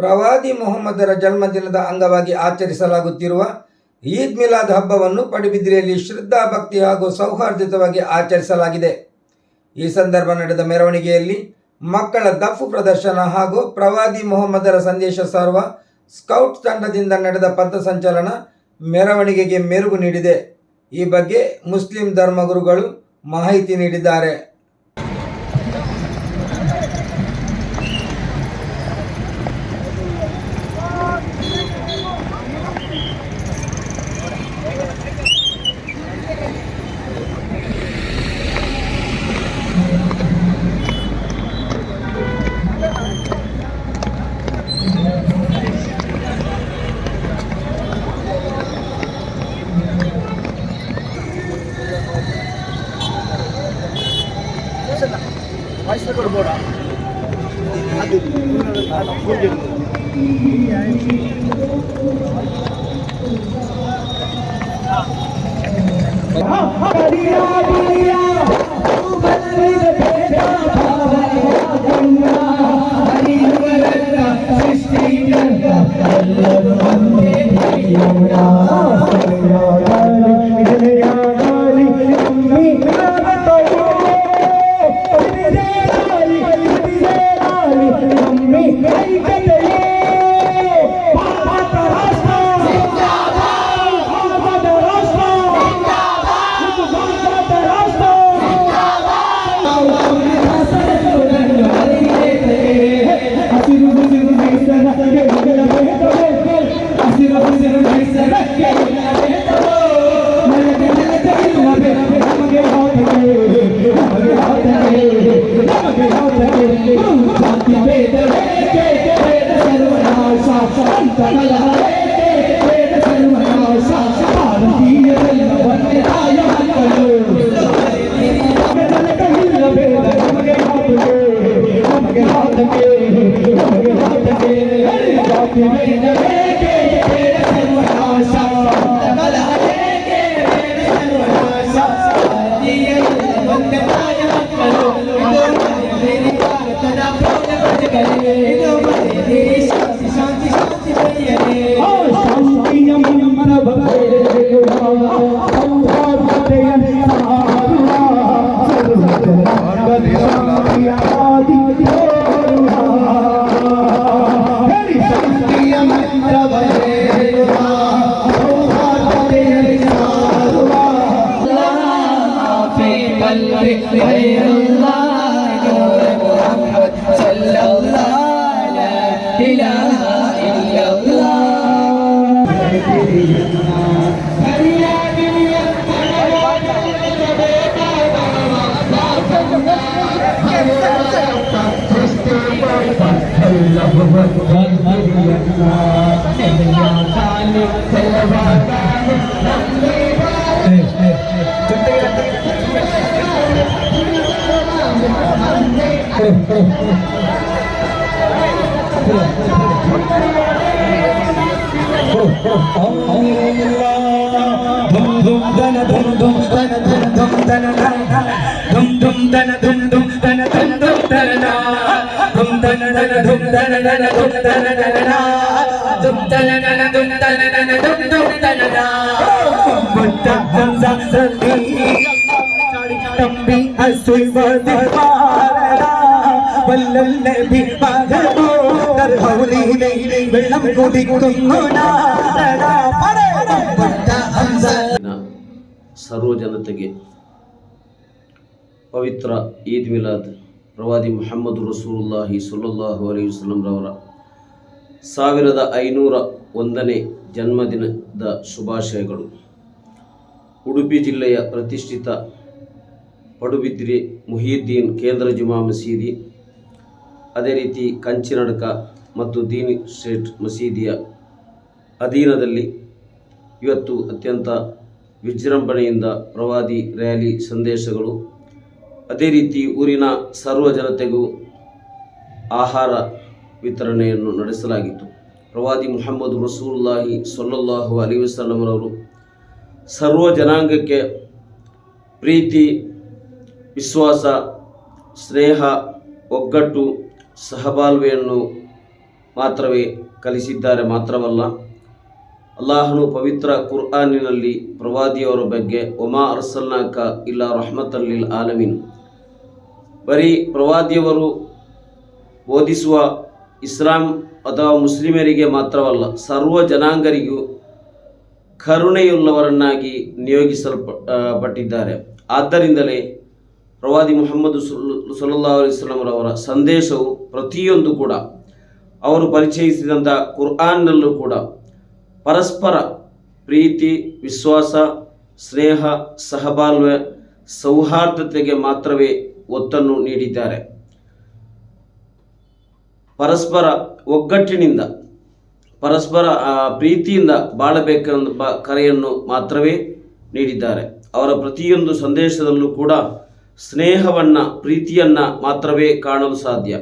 ಪ್ರವಾದಿ ಮೊಹಮ್ಮದರ ಜನ್ಮದಿನದ ಅಂಗವಾಗಿ ಆಚರಿಸಲಾಗುತ್ತಿರುವ ಈದ್ ಮಿಲಾದ್ ಹಬ್ಬವನ್ನು ಪಡುಬಿದ್ರಿಯಲ್ಲಿ ಶ್ರದ್ಧಾ ಭಕ್ತಿ ಹಾಗೂ ಸೌಹಾರ್ದಯುತವಾಗಿ ಆಚರಿಸಲಾಗಿದೆ. ಈ ಸಂದರ್ಭ ನಡೆದ ಮೆರವಣಿಗೆಯಲ್ಲಿ ಮಕ್ಕಳ ದಫ್ ಪ್ರದರ್ಶನ ಹಾಗೂ ಪ್ರವಾದಿ ಮೊಹಮ್ಮದರ ಸಂದೇಶ ಸಾರುವ ಸ್ಕೌಟ್ ತಂಡದಿಂದ ನಡೆದ ಪಥಸಂಚಲನ ಮೆರವಣಿಗೆಗೆ ಮೆರುಗು ನೀಡಿದೆ. ಈ ಬಗ್ಗೆ ಮುಸ್ಲಿಂ ಧರ್ಮಗುರುಗಳು ಮಾಹಿತಿ ನೀಡಿದ್ದಾರೆ. ಸರ್ವ ಜನತೆಗೆ ಪವಿತ್ರ ಈದ್ ಮಿಲಾದ್ ಪ್ರವಾದಿ ಮುಹಮ್ಮದ್ ರಸೂಲುಲ್ಲಾಹಿ ಸಲ್ಲಲ್ಲಾಹು ಅಲೈಹಿ ವಸಲ್ಲಂ ರವರ 1501ನೇ ಜನ್ಮದಿನದ ಶುಭಾಶಯಗಳು. ಉಡುಪಿ ಜಿಲ್ಲೆಯ ಪ್ರತಿಷ್ಠಿತ ಪಡುಬಿದ್ರಿ ಮುಹಿಯುದ್ದೀನ್ ಕೇಂದ್ರ ಜುಮಾ ಮಸೀದಿ, ಅದೇ ರೀತಿ ಕಂಚಿನಡಕ ಮತ್ತು ದೀನಿ ಸ್ಟ್ರೀಟ್ ಮಸೀದಿಯ ಅಧೀನದಲ್ಲಿ ಇವತ್ತು ಅತ್ಯಂತ ವಿಜೃಂಭಣೆಯಿಂದ ಪ್ರವಾದಿ ರ್ಯಾಲಿ ಸಂದೇಶಗಳು, ಅದೇ ರೀತಿ ಊರಿನ ಸರ್ವ ಜನತೆಗೂ ಆಹಾರ ವಿತರಣೆಯನ್ನು ನಡೆಸಲಾಗಿತ್ತು. ಪ್ರವಾದಿ ಮುಹಮ್ಮದ್ ರಸೂಲುಲ್ಲಾಹಿ ಸಲ್ಲಲ್ಲಾಹು ಅಲೈಹಿ ವಸಲ್ಲಂರವರು ಸರ್ವ ಜನಾಂಗಕ್ಕೆ ಪ್ರೀತಿ, ವಿಶ್ವಾಸ, ಸ್ನೇಹ, ಒಗ್ಗಟ್ಟು, ಸಹಬಾಳ್ವೆಯನ್ನು ಮಾತ್ರವೇ ಕಲಿಸಿದ್ದಾರೆ ಮಾತ್ರವಲ್ಲ, ಅಲ್ಲಾಹನು ಪವಿತ್ರ ಕುರ್ಆನಿನಲ್ಲಿ ಪ್ರವಾದಿಯವರ ಬಗ್ಗೆ ಒಮಾ ಅರ್ಸಲ್ನಾಕ ಇಲ್ಲ ರಹ್ಮತನ್ ಲಿಲ್ ಆಲಮೀನ್, ಬರೀ ಪ್ರವಾದಿಯವರು ಬೋಧಿಸುವ ಇಸ್ಲಾಂ ಅಥವಾ ಮುಸ್ಲಿಮರಿಗೆ ಮಾತ್ರವಲ್ಲ ಸರ್ವ ಜನಾಂಗರಿಗೂ ಕರುಣೆಯುಳ್ಳವರನ್ನಾಗಿ ನಿಯೋಗಿಸಲ್ಪಟ್ಟಿದ್ದಾರೆ. ಆದ್ದರಿಂದಲೇ ಪ್ರವಾದಿ ಮುಹಮ್ಮದ್ ಸಲ್ಲಲ್ಲಾಹು ಅಲೈಹಿ ವಸಲ್ಲಂ ರವರ ಸಂದೇಶವು ಪ್ರತಿಯೊಂದು ಕೂಡ ಅವರು ಪರಿಚಯಿಸಿದಂಥ ಕುರ್ಆನ್ನಲ್ಲೂ ಕೂಡ ಪರಸ್ಪರ ಪ್ರೀತಿ, ವಿಶ್ವಾಸ, ಸ್ನೇಹ, ಸಹಬಾಳ್ವೆ, ಸೌಹಾರ್ದತೆಗೆ ಮಾತ್ರವೇ ಒತ್ತನ್ನು ನೀಡಿದ್ದಾರೆ. ಪರಸ್ಪರ ಒಗ್ಗಟ್ಟಿನಿಂದ, ಪರಸ್ಪರ ಪ್ರೀತಿಯಿಂದ ಬಾಳಬೇಕೆಂಬ ಕರೆಯನ್ನು ಮಾತ್ರವೇ ನೀಡಿದ್ದಾರೆ. ಅವರ ಪ್ರತಿಯೊಂದು ಸಂದೇಶದಲ್ಲೂ ಕೂಡ ಸ್ನೇಹವನ್ನು, ಪ್ರೀತಿಯನ್ನು ಮಾತ್ರವೇ ಕಾಣಲು ಸಾಧ್ಯ.